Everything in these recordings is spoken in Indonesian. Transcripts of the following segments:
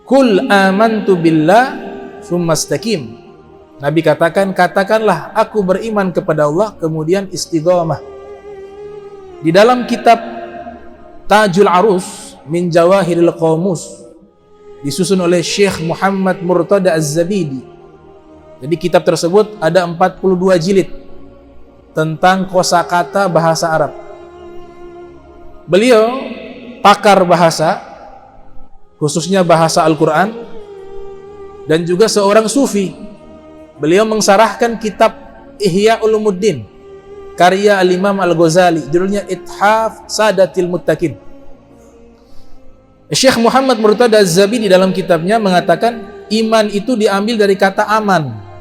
Qul amantu billah tsumma istaqim. Nabi katakanlah aku beriman kepada Allah kemudian istiqamah. Di dalam kitab Tajul Arus min Jawahiril Qamus disusun oleh Syekh Muhammad Murtada Az-Zabidi. Jadi kitab tersebut ada 42 jilid tentang kosakata bahasa Arab. Beliau pakar bahasa, khususnya bahasa Al-Quran, dan juga seorang sufi. Beliau mengsarahkan kitab Ihya Ulumuddin karya Al-Imam Al-Ghazali, judulnya Ithaf Sadatil Muttaqin. Syekh Muhammad Murtada Az-Zabidi dalam kitabnya mengatakan iman itu diambil dari kata aman.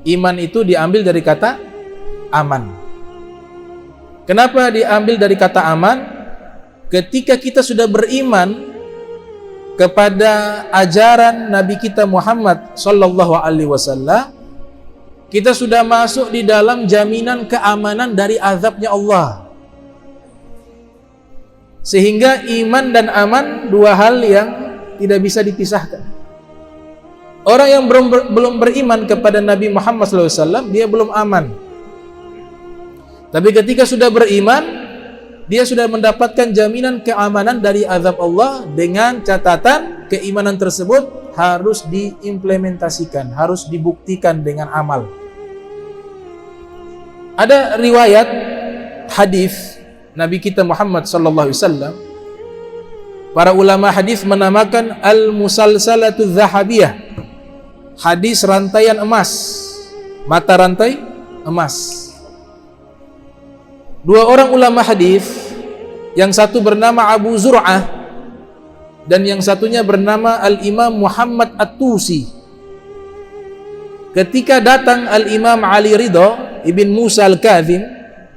Iman itu diambil dari kata aman. Kenapa diambil dari kata aman? Ketika kita sudah beriman kepada ajaran Nabi kita Muhammad sallallahu alaihi wasallam, kita sudah masuk di dalam jaminan keamanan dari azabnya Allah. Sehingga iman dan aman dua hal yang tidak bisa dipisahkan. Orang yang belum beriman kepada Nabi Muhammad sallallahu alaihi wasallam, dia belum aman. Tapi ketika sudah beriman, dia sudah mendapatkan jaminan keamanan dari azab Allah, dengan catatan keimanan tersebut harus diimplementasikan, harus dibuktikan dengan amal. Ada riwayat hadis Nabi kita Muhammad sallallahu alaihi wasallam, para ulama hadis menamakan al-musalsalatu dzahabiyah, hadis rantaian emas, mata rantai emas. Dua orang ulama hadis, yang satu bernama Abu Zur'ah dan yang satunya bernama Al-Imam Muhammad At-Tusi. Ketika datang Al-Imam Ali Ridha ibn Musa Al-Kazim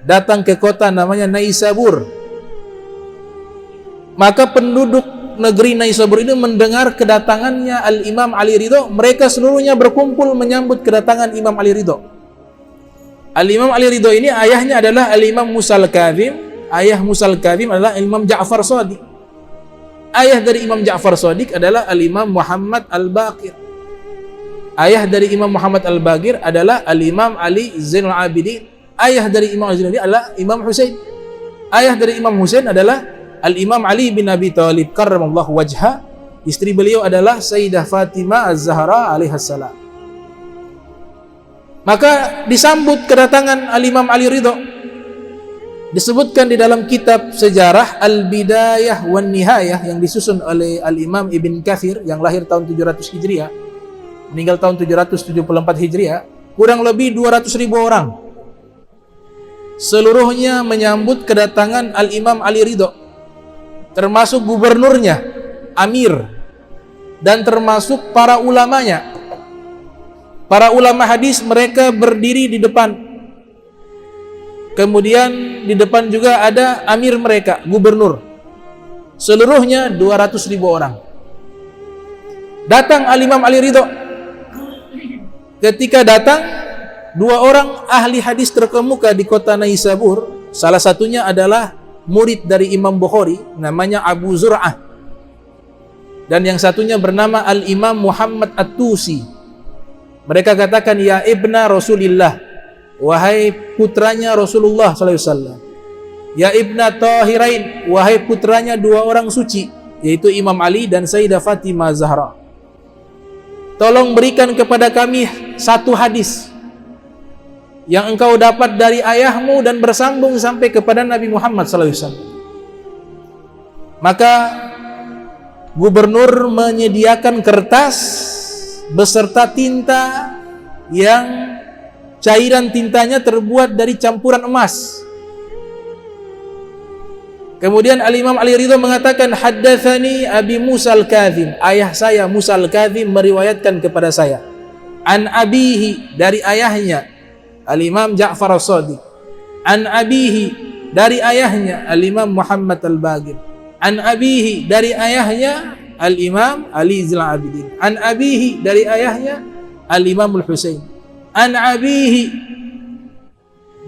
datang ke kota namanya Naisabur, maka penduduk negeri Naisabur ini mendengar kedatangannya Al-Imam Ali Ridha. Mereka seluruhnya berkumpul menyambut kedatangan Imam Ali Ridha. Al-Imam Ali Ridha ini ayahnya adalah Al-Imam Musa Al-Kazim. Ayah Musa Al-Kazim adalah Imam Ja'far Shadiq. Ayah dari Imam Ja'far Shadiq adalah Al-Imam Muhammad Al-Baqir. Ayah dari Imam Muhammad Al-Baqir adalah Al-Imam Ali Zainul Abidin. Ayah dari Imam Ali Zainul Abidin adalah Imam Husain. Ayah dari Imam Husain adalah Al-Imam Ali bin Abi Thalib karramallahu wajha. Istri beliau adalah Sayyidah Fatimah Az-Zahra alaihassalam. Maka disambut kedatangan Al-Imam Ali Ridha. Disebutkan di dalam kitab sejarah Al-Bidayah wan Nihayah yang disusun oleh Al-Imam Ibn Katsir yang lahir tahun 700 Hijriah, meninggal tahun 774 Hijriah, kurang lebih 200.000 orang. Seluruhnya menyambut kedatangan Al-Imam Ali Ridha, termasuk gubernurnya, amir, dan termasuk para ulamanya. Para ulama hadis mereka berdiri di depan. Kemudian di depan juga ada amir mereka, gubernur. Seluruhnya 200.000 orang. Datang Al-Imam Ali Ridha. Ketika datang, dua orang ahli hadis terkemuka di kota Naisabur. Salah satunya adalah murid dari Imam Bukhari, namanya Abu Zur'ah. Dan yang satunya bernama Al-Imam Muhammad At-Tusi. Mereka katakan, ya ibna Rasulillah, wahai putranya Rasulullah sallallahu alaihi wasallam. Ya ibna Tahirain, wahai putranya dua orang suci, yaitu Imam Ali dan Sayyidah Fatimah Zahra. Tolong berikan kepada kami satu hadis yang engkau dapat dari ayahmu dan bersambung sampai kepada Nabi Muhammad sallallahu alaihi wasallam. Maka gubernur menyediakan kertas beserta tinta yang cairan tintanya terbuat dari campuran emas. Kemudian Al-Imam Ali Ridha mengatakan, haddatsani Abi Musa Al-Kazim, ayah saya Musa Al-Kazim meriwayatkan kepada saya, an abihi, dari ayahnya Al-Imam Ja'far As-Shadiq, an abihi, dari ayahnya Al-Imam Muhammad Al-Baqir, an abihi, dari ayahnya Al-Imam Ali Zainul Abidin, an abihi, dari ayahnya Al-Imam Al-Husain, an abihi,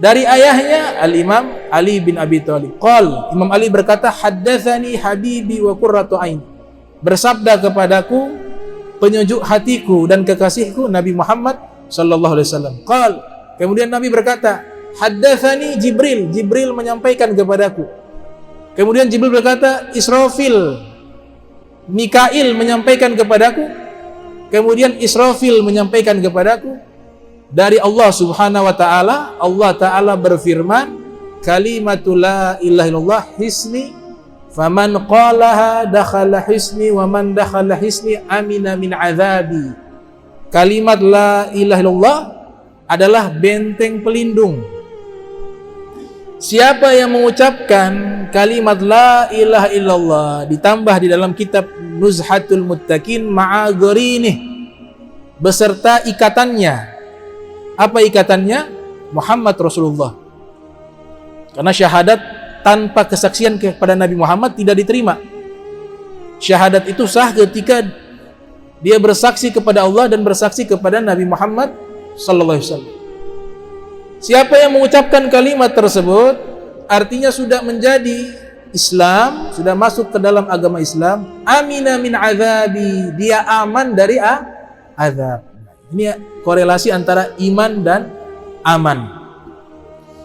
dari ayahnya Al-Imam Ali bin Abi Thalib. Qal, Imam Ali berkata, haddatsani habibi wa qurratu ain, bersabda kepadaku, penyejuk hatiku dan kekasihku Nabi Muhammad sallallahu alaihi wasallam. Kemudian Nabi berkata, haddatsani Jibril, Jibril menyampaikan kepadaku. Kemudian Jibril berkata, Israfil, Mikail menyampaikan kepadaku. Kemudian Israfil menyampaikan kepadaku dari Allah Subhanahu wa taala. Allah taala berfirman, kalimatul la ilaha illallah hisni faman qalaha dakhala hisni wa man dakhala hisni amina min azabi. Kalimat la ilaha illallah adalah benteng pelindung. Siapa yang mengucapkan kalimat la ilaha illallah ditambah di dalam kitab Nuzhatul Muttaqin ma'a gharinih beserta ikatannya. Apa ikatannya? Muhammad Rasulullah. Karena syahadat tanpa kesaksian kepada Nabi Muhammad tidak diterima. Syahadat itu sah ketika dia bersaksi kepada Allah dan bersaksi kepada Nabi Muhammad sallallahu alaihi wasallam. Siapa yang mengucapkan kalimat tersebut artinya sudah menjadi Islam, sudah masuk ke dalam agama Islam. Amina min azabi, dia aman dari azab. Ini korelasi antara iman dan aman.